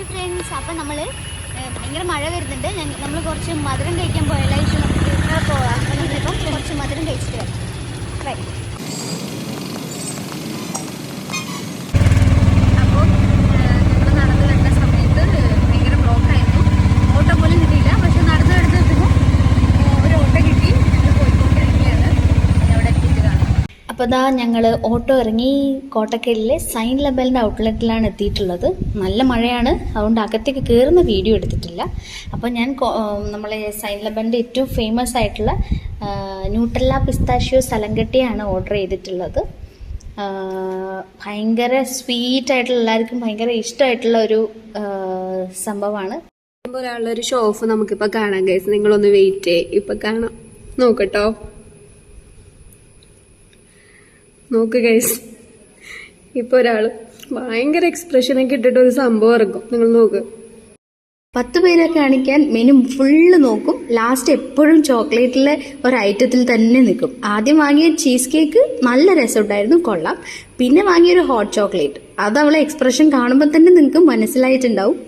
Hi friends, അപ്പം നമ്മൾ ഭയങ്കര മഴ വരുന്നുണ്ട്. നമ്മൾ കുറച്ച് മധുരം കഴിക്കാൻ പോയാലും നമുക്ക് പോകാം. ഇപ്പം കുറച്ച് മധുരം കഴിച്ചിട്ട് വരാം. റൈറ്റ്. അപ്പോൾ ഞങ്ങൾ നടന്നു വരുന്ന സമയത്ത് ഭയങ്കര ബ്ലോക്കായിരുന്നു. ഓട്ടോ പോലും കിട്ടിയില്ല. പക്ഷെ നടന്നു വരുന്നപ്പോൾ ഒരു ഓട്ടോ കിട്ടി. ഞങ്ങൾ പോയിക്കൊണ്ടിരിക്കുകയാണ്. അവിടെ എത്തിയിട്ട് കാണാം. അപ്പോൾ ഇതാ ഞങ്ങൾ ഓട്ടോ ഇറങ്ങി കോട്ടക്കലിലെ സൈൻ ലബലിൻ്റെ ഔട്ട്ലെറ്റിലാണ് എത്തിയിട്ടുള്ളത്. നല്ല മഴയാണ്, അതുകൊണ്ട് അകത്തേക്ക് കയറുന്ന വീഡിയോ എടുത്തിട്ടില്ല. അപ്പോൾ ഞാൻ നമ്മളെ സൈൻ ലബലിൻ്റെ ഏറ്റവും ഫേമസ് ആയിട്ടുള്ള ന്യൂട്ടെല്ല പിസ്താഷ്യോ സലങ്കട്ടിയാണ് ഓർഡർ ചെയ്തിട്ടുള്ളത്. ഭയങ്കര സ്വീറ്റായിട്ടുള്ള എല്ലാവർക്കും ഭയങ്കര ഇഷ്ടമായിട്ടുള്ള ഒരു സംഭവമാണ്. ഒരാളൊരു ഷോ ഓഫ് നമുക്കിപ്പോൾ കാണാം ഗൈസ്. നിങ്ങളൊന്ന് വെയിറ്റ് ചെയ്യ്, ഇപ്പം കാണാം. നോക്കട്ടോ, നോക്ക് ഗൈസ്. ഇപ്പോൾ ഒരാൾ ഭയങ്കര എക്സ്പ്രഷനൊക്കെ ഇട്ടിട്ട് ഒരു സംഭവം ഇറക്കും. നിങ്ങൾ നോക്ക്. 10 പേരെ കാണിക്കാൻ മെനു ഫുള്ള് നോക്കും. ലാസ്റ്റ് എപ്പോഴും ചോക്ലേറ്റിലെ ഒരു ഐറ്റത്തിൽ തന്നെ നിൽക്കും. ആദ്യം വാങ്ങിയ ചീസ് കേക്ക് നല്ല രസമുണ്ടായിരുന്നു, കൊള്ളാം. പിന്നെ വാങ്ങിയൊരു ഹോട്ട് ചോക്ലേറ്റ്, അത് അവളെ എക്സ്പ്രഷൻ കാണുമ്പോൾ തന്നെ നിങ്ങൾക്ക് മനസ്സിലായിട്ടുണ്ടാവും.